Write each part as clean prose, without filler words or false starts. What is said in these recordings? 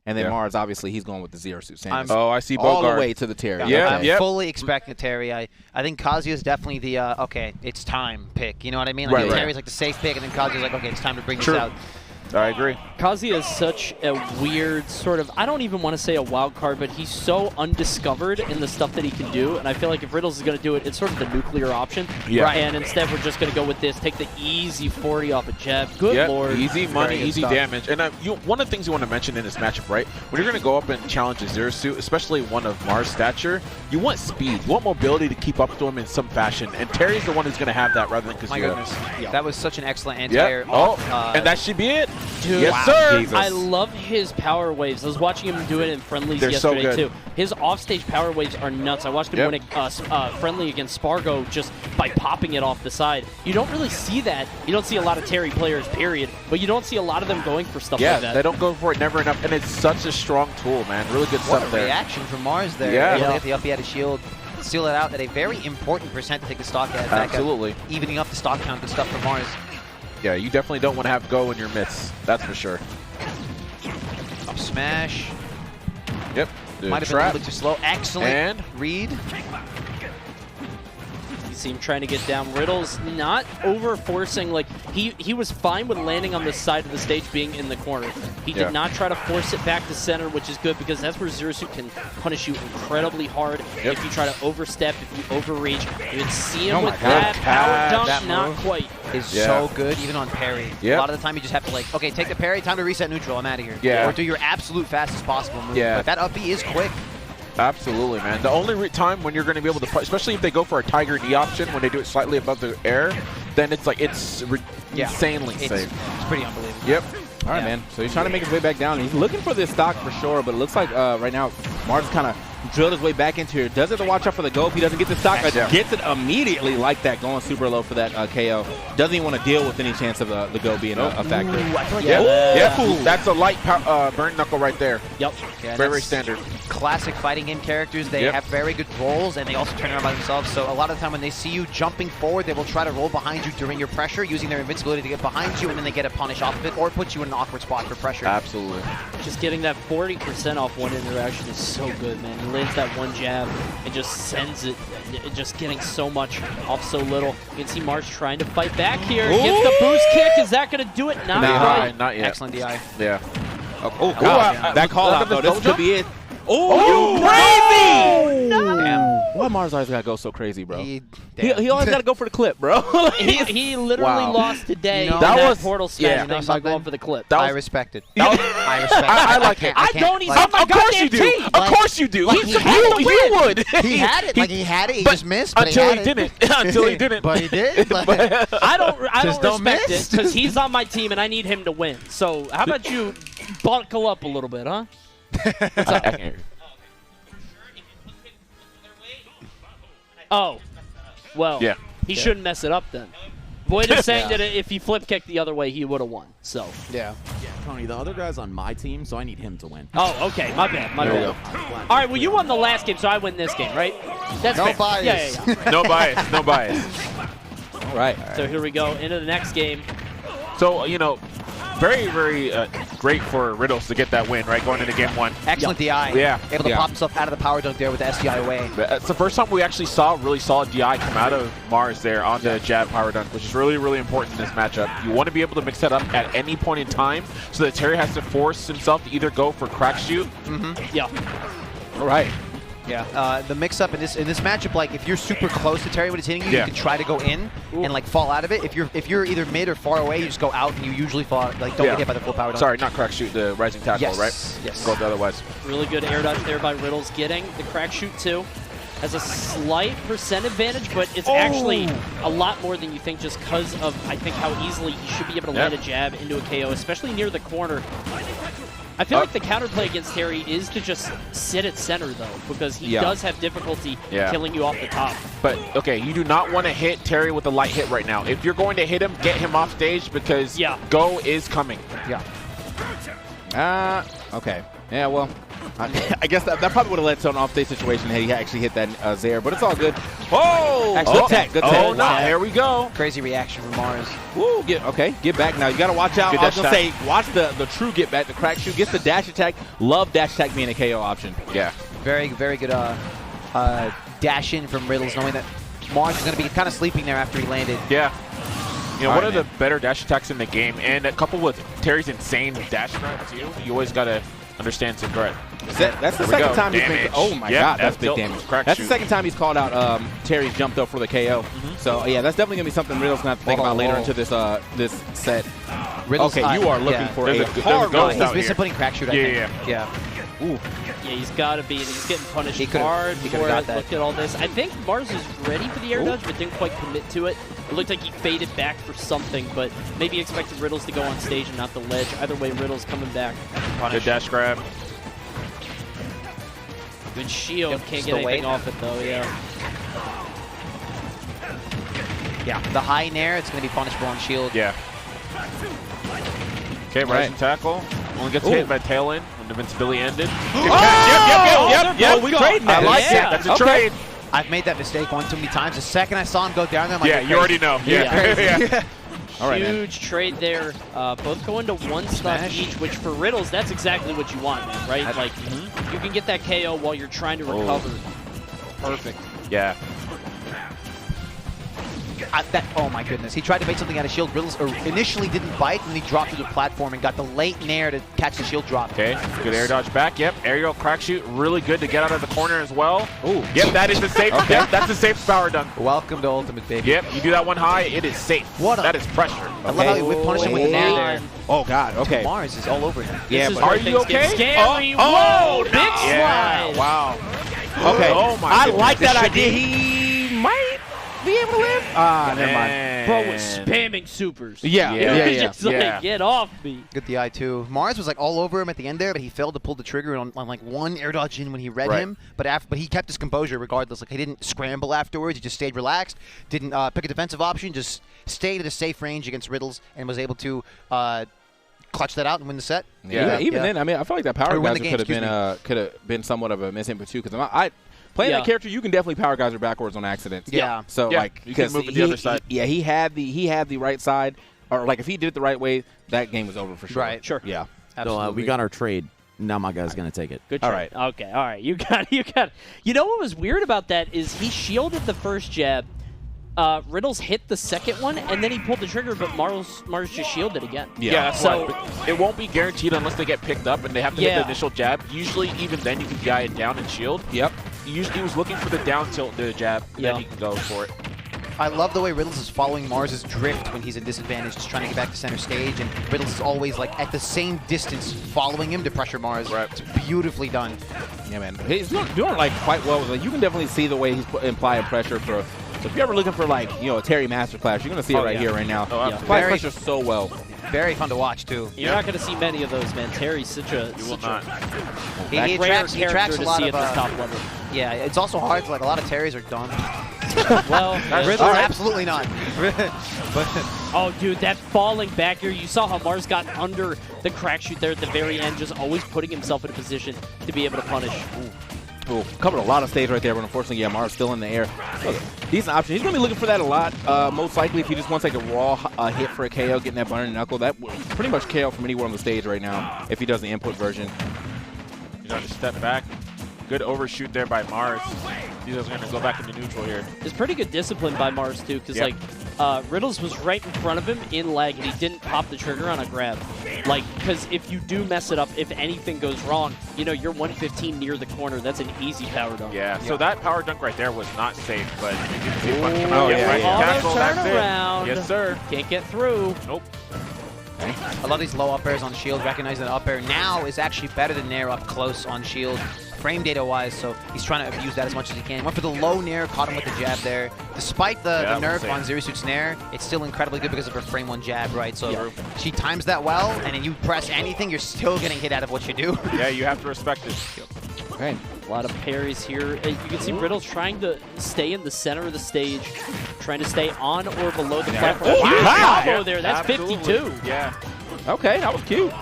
And then Mars, obviously, he's going with the Zero Suit Samus. I see Bogard. All the way to the Terry. Yeah, I'm fully expecting Terry. I think Kazuya's definitely the, okay, it's time pick. You know what I mean? Like, Terry's like the safe pick, and then Kazuya's like, okay, it's time to bring this out. I agree. Kazuya is such a weird sort of, I don't even want to say a wild card, but he's so undiscovered in the stuff that he can do. And I feel like if Riddles is going to do it, it's sort of the nuclear option. Yeah. Right. And instead, we're just going to go with this, take the easy 40 off a jab. Good Lord. Easy money, easy damage. And one of the things you want to mention in this matchup, right? When you're going to go up and challenge a Zero Suit, especially one of Mars' stature, you want speed. You want mobility to keep up to him in some fashion. And Terry's the one who's going to have that rather than Kazuya. My goodness. That was such an excellent anti-air. And that should be it. Dude, yes, sir. Jesus. I love his power waves. I was watching him do it in friendlies yesterday, too. His offstage power waves are nuts. I watched him win a friendly against Spargo just by popping it off the side. You don't really see that. You don't see a lot of Terry players, period. But you don't see a lot of them going for stuff like that. Yeah, they don't go for it never enough. And it's such a strong tool, man. Really good stuff there. Reaction from Mars there. Yeah. Get the up, he had a shield. Seal it out at a very important percent to take the stock ad back up. Evening up the stock count. Good stuff from Mars. Yeah, you definitely don't want to have go in your midst. That's for sure. Up smash. Yep. Might have been a little bit too slow. Excellent read. You see him trying to get down. Riddles not over forcing. Like he was fine with landing on the side of the stage, being in the corner. He did not try to force it back to center, which is good because that's where Zero Suit can punish you incredibly hard if you try to overstep, if you overreach. You can see him with that power dunk, that not quite. Is so good, even on parry. A lot of the time, you just have to like, okay, take the parry, time to reset neutral, I'm out of here. Or do your absolute fastest possible move. But that up B is quick. Absolutely, man. The only time when you're going to be able to, especially if they go for a Tiger D option, when they do it slightly above the air, then it's like, it's insanely safe. It's pretty unbelievable. Yep. All right, man. So he's trying to make his way back down. He's looking for this stock for sure, but it looks like right now Mars kind of drilled his way back into here. Does have to watch out for the go if he doesn't get the stock. Gets it immediately like that, going super low for that KO. Doesn't even want to deal with any chance of the go being a factor. I feel like that's a light burn knuckle right there. Yep. Very standard. Classic fighting game characters. They have very good rolls, and they also turn around by themselves. So a lot of the time when they see you jumping forward, they will try to roll behind you during your pressure, using their invincibility to get behind you, and then they get a punish off of it, or put you in an awkward spot for pressure. Absolutely. Just getting that 40% off one interaction is so good, man. He lands that one jab and just sends it, just getting so much off so little. You can see Mars trying to fight back here. Gets the boost kick. Is that going to do it? Not quite. Not yet. Excellent DI. Yeah. Oh, God. That call out, though. This could be it. Oh, you crazy! No. Damn. Why Mars always gotta go so crazy, bro? He always gotta go for the clip, bro. he literally lost today. That was portal smash thing by going for the clip. I respect it. I respect it. I like it. I don't. He's on my Of course you do. Of course you do. You would. He had it. Like he had it. He just missed. Until he didn't. Until he didn't. But he did. I don't respect it because he's on my team and I need him to win. So how about you buckle up a little bit, huh? What's up? Oh, well, he shouldn't mess it up then. Boyd is saying that if he flip kicked the other way, he would have won. So Tony, the other guy's on my team, so I need him to win. Oh, okay, my bad, my bad. All right, well, you won the last game, so I win this game, right? That's no fair. bias. Yeah. No bias. No bias. All right. So here we go into the next game. So very, very great for Riddles to get that win, right, going into game one. Excellent DI. Yeah. Able to pop himself out of the power dunk there with the SDI away. It's the first time we actually saw really solid DI come out of Mars there on the jab power dunk, which is really, really important in this matchup. You want to be able to mix that up at any point in time so that Terry has to force himself to either go for crack shoot. Yeah. All right. Yeah, the mix-up in this matchup, like if you're super close to Terry when he's hitting you, you can try to go in and like fall out of it. If you're either mid or far away, you just go out and you usually fall, like don't get hit by the full power dunk. Sorry, not crack shoot, the rising tackle, right? Yes. Go otherwise. Really good air dodge there by Riddles, getting the crack shoot too. Has a slight percent advantage, but it's actually a lot more than you think just because of, I think, how easily he should be able to land a jab into a KO, especially near the corner. I feel like the counterplay against Terry is to just sit at center, though, because he does have difficulty killing you off the top. But, okay, you do not want to hit Terry with a light hit right now. If you're going to hit him, get him off stage because go is coming. Okay. Yeah, well, I guess that probably would have led to an off-stage situation had he actually hit that Zaire, but it's all good. Oh! Good tech, good tech. Oh, no, there we go. Crazy reaction from Mars. Woo, get back now. You got to watch out. I was going to say, watch the true get back. The crack shoot gets the dash attack. Love dash attack being a KO option. Yeah. Very, very good dash in from Riddles, knowing that Mars is going to be kind of sleeping there after he landed. Yeah. You know, one of the better dash attacks in the game, and coupled with Terry's insane dash threat, too, you always got to understand some threat. That's the second time he's been. Oh my God, that's big damage. That's the second time he's called out Terry's jump though for the KO. So yeah, that's definitely gonna be something Riddle's gonna have to think about later into this this set. Riddles, okay, you are looking for a hard ghost run. out He's been putting crack shoot. I think. Yeah. Ooh. Yeah, he's got to be. He's getting punished He hard he for got it. that. Look at all this. I think Mars was ready for the air dodge, but didn't quite commit to it. It looked like he faded back for something, but maybe expected Riddles to go on stage and not the ledge. Either way, Riddles coming back. Good dash grab. Good shield. Yep, Can't still get anything wait. off it, though, yeah. Yeah. The high nair, it's going to be punishable on shield. Yeah. Okay, rising tackle. Only gets hit by tail end when the invincibility ended. Yep. We trading that. I like it. That's a trade. I've made that mistake one too many times. The second I saw him go down there, I'm like, Yeah, you already know. Yeah. All right, Huge trade there. Both going to one stock each, which for Riddles, that's exactly what you want, man, right? Like, you can get that KO while you're trying to recover. Perfect. Yeah. Oh my goodness. He tried to make something out of shield. Riddles initially didn't bite, and then he dropped to the platform and got the late nair to catch the shield drop. Okay, good air dodge back. Yep, aerial crack shoot, really good to get out of the corner as well. Ooh. Yep, that is the safe. Yep, that's the safe power dunk. Welcome to Ultimate, baby. Yep, you do that one high, it is safe. That is pressure. I love how we punish him with the nair there. Oh God. Okay. Mars is all over him. Yeah, This is but where are you things get okay? Scary. Oh, Big no. slide. Yeah, wow. Okay. Oh my I goodness. like that idea. He might be able to live. Never mind. Bro was spamming supers. Yeah. It was just like, get off me. Good the I2. Mars was like all over him at the end there, but he failed to pull the trigger on like one air dodge in when he read him. But he kept his composure regardless. Like he didn't scramble afterwards. He just stayed relaxed. Didn't pick a defensive option. Just stayed at a safe range against Riddles and was able to clutch that out and win the set. Yeah. Even then, I mean, I feel like that power geyser could have been somewhat of a misinput too. Because playing that character, you can definitely power geyser backwards on accident. Yeah. So like, you can move to the other side. He had the right side, or like if he did it the right way, that game was over for sure. Right. Sure. Yeah. Absolutely. So we got our trade. Now my guy's going to take it. Good All try. right. Okay, all right. You got You know what was weird about that is he shielded the first jab. Riddles hit the second one, and then he pulled the trigger, but Mars just shielded again. Yeah, so it won't be guaranteed unless they get picked up and they have to hit the initial jab. Usually, even then, you can guy it down and shield. Yep. He was looking for the down tilt the jab, then he can go for it. I love the way Riddles is following Mars's drift when he's in disadvantage, just trying to get back to center stage, and Riddles is always like at the same distance following him to pressure Mars. Right. It's beautifully done. Yeah, man. He's doing like quite well. Like, you can definitely see the way he's implying pressure for. So if you're ever looking for like a Terry masterclass, you're gonna see it right here, right now. Oh, Applies pressure so well. Very fun to watch too. You're not going to see many of those, man. Terry's such a You will not. He rare attracts character a to lot see of at this top level. yeah. It's also hard. Like a lot of Terrys are done. Well, Riddles absolutely not. oh, dude, that falling back here. You saw how Mars got under the crack shoot there at the very end, just always putting himself in a position to be able to punish. Ooh, covered a lot of stage right there, but unfortunately, yeah, Mars still in the air. Decent option. He's going to be looking for that a lot. Most likely, if he just wants like a raw hit for a KO, getting that burning knuckle, that will pretty much KO from anywhere on the stage right now if he does the input version. You got to step back. Good overshoot there by Mars. He's going to go back into neutral here. It's pretty good discipline by Mars, too, because, like, Riddles was right in front of him in lag, and he didn't pop the trigger on a grab. Like, because if you do mess it up, if anything goes wrong, you're 115 near the corner. That's an easy power dunk. Yeah, so that power dunk right there was not safe, but you can see one come Oh, out. yeah, Right yeah. tackle, that's it. Turnaround. Yes, sir. Can't get through. Nope. I love these low up airs on shield. Recognizing that up air now is actually better than nair up close on shield, frame data wise. So he's trying to abuse that as much as he can. Went for the low nair, caught him with the jab there. Despite the nerf on Zero Suit's nair, it's still incredibly good because of her frame one jab, right? So she times that well, and then you press anything, you're still getting hit out of what you do. Yeah, you have to respect it. Okay. A lot of parries here. You can see Riddles trying to stay in the center of the stage, trying to stay on or below the platform. Oh, Huge wow. combo there. That's Absolutely. 52. Yeah. Okay, that was cute.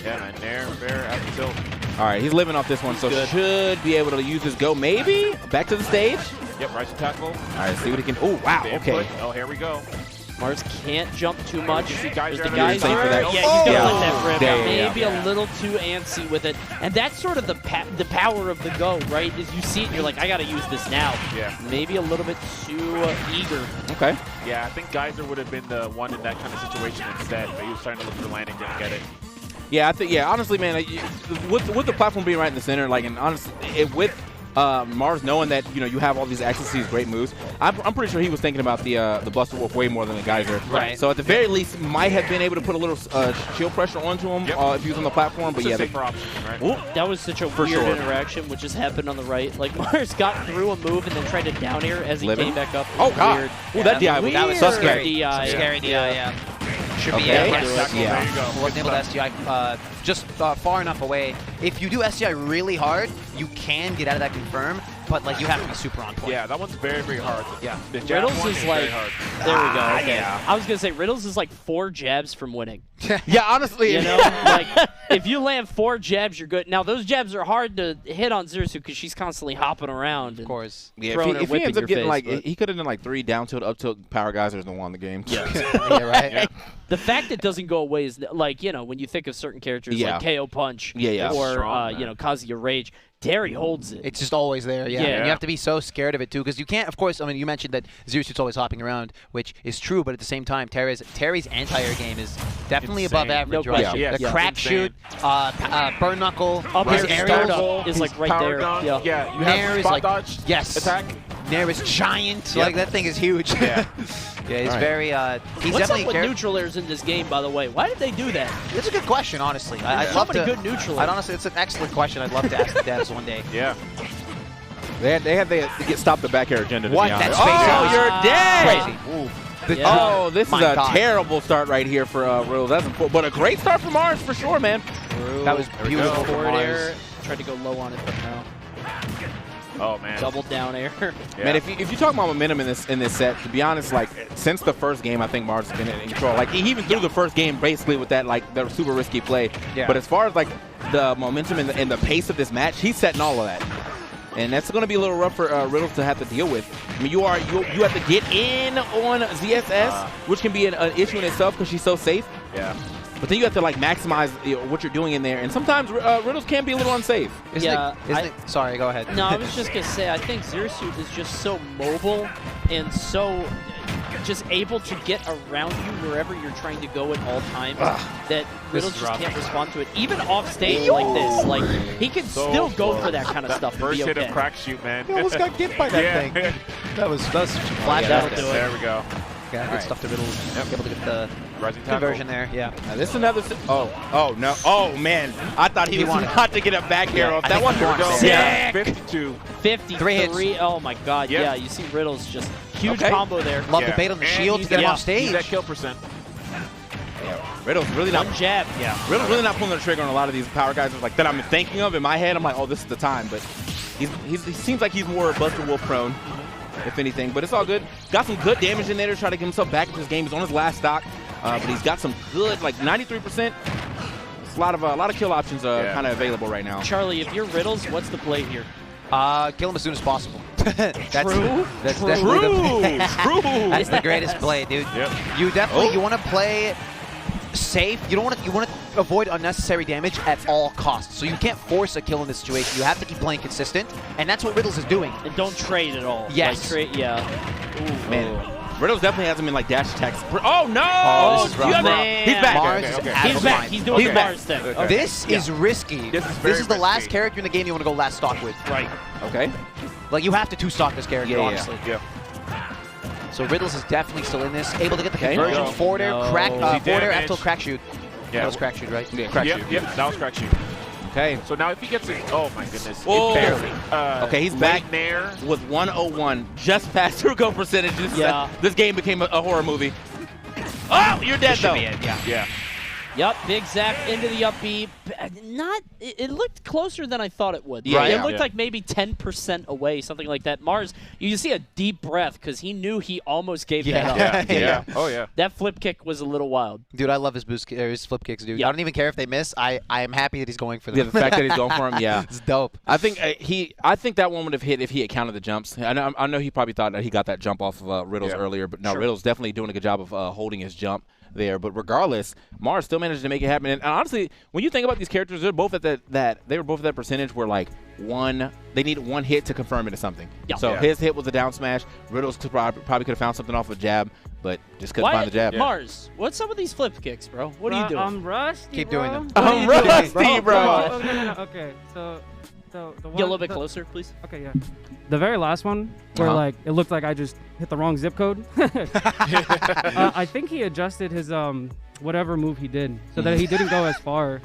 Yeah, man. Nair, fair, at the tilt. All right, he's living off this one, so should be able to use his go. Maybe back to the stage. Yep, right to tackle. All right, see what he can. Oh, wow. The Okay. input. Oh, here we go. Mars can't jump too much. There's the There's the geyser. geyser. Safe for that. Yeah, he's gonna Yeah. let that rip. Yeah. Maybe a little too antsy with it, and that's sort of the power of the go, right? Is you see it, and you're like, I gotta use this now. Yeah. Maybe a little bit too eager. Okay. Yeah, I think Geyser would have been the one in that kind of situation instead, but he was trying to look for the landing, didn't get it. Yeah, I think. Yeah, honestly, man, with the platform being right in the center, like, and honestly, with Mars knowing that you have all these access to these great moves, I'm pretty sure he was thinking about the Buster Wolf way more than the Geyser. Right. So at the very least, might have been able to put a little shield pressure onto him if he was on the platform. But It's yeah, a safer option, right? Ooh. That was such a weird interaction, which just happened on the right. Like Mars got through a move and then tried to down air as he Living? came back up. Oh god! Weird. Ooh, that DI was That was suspect. DI. Scary DI, yeah. Should be Okay. yes. Tackle, Yeah. There you go. Wasn't able to SDI just far enough away. If you do SDI really hard, you can get out of that confirm, but like you have to be super on point. Yeah, that one's very, very hard. Yeah. The jab Riddles one is very like, hard. there we go. Okay. yeah. I was gonna say Riddles is like 4 jabs from winning. Yeah, honestly, You know, like if you land 4 jabs, you're good. Now those jabs are hard to hit on Zerasu because she's constantly hopping around. Of course. Yeah, throwing her if he whip ends in up your getting face, like, but- he could have done like 3 down tilt, up tilt power geysers and won the game. Yeah, right. Yeah. The fact it doesn't go away is like, when you think of certain characters Yeah. like KO Punch Yeah. or Strong, man. Kazuya Rage, Terry holds it. It's just always there, yeah. Yeah. And you have to be so scared of it too, because you can't. Of course, I mean, you mentioned that Zerasuit's always hopping around, which is true, but at the same time, Terry's anti-air game is definitely Insane. above average, No right? question. Yeah. The Yeah. crack Insane. shoot, burn knuckle, Up his air aerials, startup is like right Power there. gun, Yeah. yeah. You Nair have is spot like dodge yes, attack. Nair is giant. Yep. Like that thing is huge. Yeah. Yeah, he's All right. very. He's What's definitely. up with neutral airs in this game, by the way? Why did they do that? That's a good question, honestly. I'd So love many to. good neutral I'd airs. honestly, it's an excellent question. I'd love to ask the devs one day. Yeah. They had to get stopped the back air agenda. To What? Be honest. That's crazy. Oh, you're dead. Crazy. Ooh. The- Yeah. Oh, this is My a God. terrible start right here for Riddles. That's important, but a great start for Mars for sure, man. That was There we beautiful. go. Forward Mars. air. Tried to go low on it, but no. Oh, man. Double down air. Yeah. Man, if you talk about momentum in this set, to be honest, like since the first game, I think Mars has been in control. Like he even threw the first game basically with that the super risky play. Yeah. But as far as like the momentum and the pace of this match, he's setting all of that. And that's going to be a little rough for Riddles to have to deal with. I mean, you have to get in on ZSS, which can be an issue in itself because she's so safe. Yeah. But then you have to like maximize what you're doing in there, and sometimes Riddles can be a little unsafe. Isn't it, sorry, go ahead. No, I was just going to say, I think Zerasuit is just so mobile and so just able to get around you wherever you're trying to go at all times that Riddles is just rough. can't respond to it. Even off stage like this, like he can So still go close. for that kind of stuff and First be hit okay. of crack shoot, man. He almost got hit by that Yeah. thing. That was Flash Yeah, out. that'll do it. There we go. Yeah, good Alright. stuff to Riddles. Able to get the Rising tackle. conversion there. Yeah. Now this is another. Oh no! Oh man! I thought he was wanted- about to get a back air off. I That think one he was wanted go. to. Yeah. Sick. 52. 53. 3 hits. Oh my god, Yep. yeah. You see Riddles just huge Okay. combo there. Love Yeah. the bait on the And shield to he's get him got- off stage. He's that kill percent. Riddles really not. One jab. Yeah. Riddles really not pulling the trigger on a lot of these power guys like that I'm thinking of in my head. I'm like, oh, this is the time. But he seems like he's more Buster Wolf prone, if anything. But it's all good. Got some good damage in there to try to get himself back into this game. He's on his last stock, but he's got some good, like 93%. It's a lot of kill options kind of available right now. Charlie, if you're Riddles, what's the play here? Kill him as soon as possible. That's True. That's True. definitely the True. That's the greatest play, dude. Yep. You definitely you want to play safe. You want to avoid unnecessary damage at all costs. So you can't force a kill in this situation. You have to keep playing consistent, and that's what Riddles is doing. And don't trade at all. Yes. Like, yeah. Ooh, Man, Riddles definitely hasn't been like dash attacks. Oh no! Oh, this is rough. He's back. Mars okay, is okay. out He's of back. line. He's doing He's the back. Mars thing. Okay. Okay. This is risky. This is very the last risky. character in the game you want to go last stock with. Right. Okay. Like, you have to two-stock this character, Yeah, yeah. honestly. Yeah. So Riddles is definitely still in this. Able to get the Okay. conversion. No. Forward air, No. crack, See forward air, damage. after crack shoot. Yeah. That was crack shoot, right? Yeah, crack Yep, shoot. yep, that was crack shoot. Okay. So now if he gets it, oh my goodness. Whoa. Barely. Okay, he's late back. Nair. With 101, just past through go percentage. Yeah. This game became a horror movie. Oh, you're dead though. Yeah. Yeah. Yep, big Zach into the up B. It looked closer than I thought it would. Yeah, It looked like maybe 10% away, something like that. Mars, you see a deep breath because he knew he almost gave that up. Yeah. Oh, yeah. That flip kick was a little wild. Dude, I love his his flip kicks, dude. Yeah. I don't even care if they miss. I am happy that he's going for them. Yeah, the fact that he's going for him, yeah. It's dope. I think I think that one would have hit if he had counted the jumps. I know he probably thought that he got that jump off of Riddles earlier, but no, Riddles definitely doing a good job of holding his jump there. But regardless, Mars still managed to make it happen. And honestly, when you think about these characters, they're both at they were both at that percentage where like they needed one hit to confirm into something. Yeah. So his hit was a down smash. Riddles probably could have found something off a jab, but just couldn't find the jab. Mars, what's up with these flip kicks, bro? What are you doing? I'm rusty, Keep bro. doing them. I'm rusty, bro. Oh, no. Okay, so the one, Get a little bit closer, please. Okay, yeah. The very last one, where like it looked like I just hit the wrong zip code. I think he adjusted his whatever move he did so that he didn't go as far.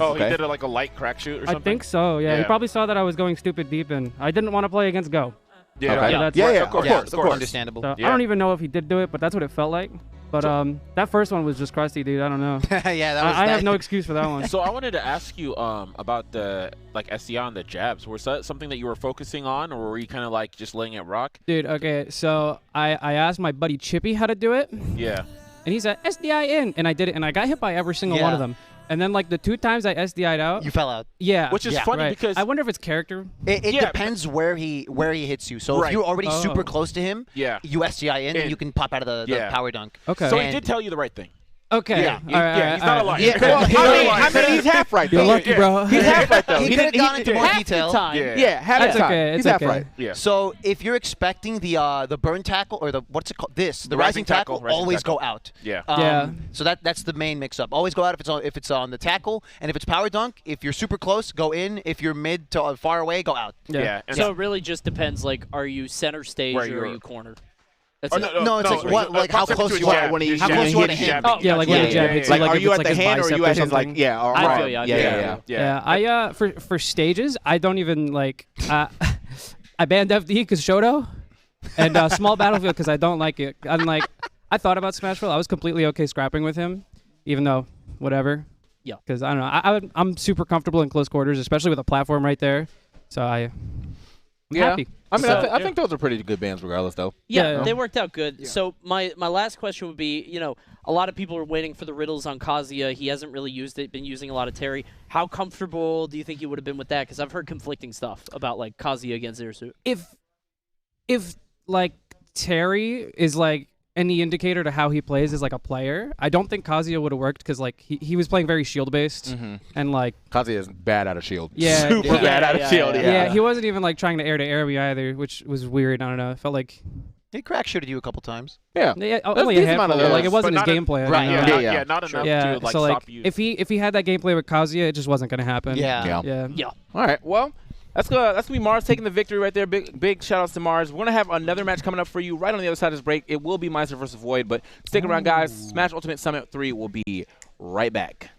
Oh, he did like a light crack shoot or something? I think so. Yeah, he probably saw that I was going stupid deep, and I didn't want to play against Go. Yeah, okay. That's of course. Understandable. So I don't even know if he did do it, but that's what it felt like. But that first one was just crusty, dude. I don't know. Yeah, that was. I have no excuse for that one. So I wanted to ask you about the SDI on the jabs. Was that something that you were focusing on, or were you kind of like just letting it rock? Dude, okay, so I asked my buddy Chippy how to do it. Yeah. And he said, SDI in. And I did it, and I got hit by every single one of them. And then, like, the 2 times I SDI'd out. You fell out. Yeah. Which is funny because I wonder if it's character. It depends where he hits you. So if you're already super close to him, you SDI in, and you can pop out of the power dunk. Okay. So he did tell you the right thing. Okay. Yeah, All he's not a liar. Yeah, I mean, he's half right, though. You're lucky, bro. He's half right, though. He could have gone into more detail. Yeah, half That's the time. okay. He's It's half okay. right. Yeah. So if you're expecting the burn tackle or the what's it called? The rising tackle, always go out. Yeah. Yeah. So that's the main mix-up. Always go out if it's on the tackle, and if it's power dunk, if you're super close, go in. If you're mid to far away, go out. Yeah. And So it really just depends, like, are you center stage Where or you're- are you corner? That's Oh, it. No, it's like how close you are when he how close you are to him. Oh, Yeah, like when he jab hits you, Like, are if you it's at like the his hand or are bicep you or at his, like, something. yeah, or I right. feel you, I Yeah. Yeah, for stages, I don't even like. I banned FD because Shoto, and small battlefield because I don't like it. I'm like, I thought about Smashville. I was completely okay scrapping with him, even though whatever. Yeah. Because I don't know. I'm super comfortable in close quarters, especially with a platform right there. So I'm happy. I mean, So- I think those are pretty good bands regardless, though. Yeah, Yeah. they worked out good. So my last question would be, a lot of people are waiting for the Riddles on Kazuya. He hasn't really used it, been using a lot of Terry. How comfortable do you think you would have been with that? Because I've heard conflicting stuff about, like, Kazuya against Zerasu. If like Terry is like any indicator to how he plays as like a player, I don't think Kazuya would have worked because like he was playing very shield based and like Kazuya is bad out of shield. Yeah, Super yeah, bad out of shield. yeah, he wasn't even like trying to air me either, which was weird. I don't know. It felt like He crack shooted you a couple times. Yeah. only a decent amount handful. of But, like those, it wasn't his but not gameplay. right, you know? yeah. Not enough Yeah, to like so like stop you. if he had that gameplay with Kazuya, it just wasn't gonna happen. Yeah. Yeah. All right. Well, that's gonna be Mars taking the victory right there. Big shout outs to Mars. We're gonna have another match coming up for you right on the other side of this break. It will be Meister versus Void, but stick around, guys. Smash Ultimate Summit 3 will be right back.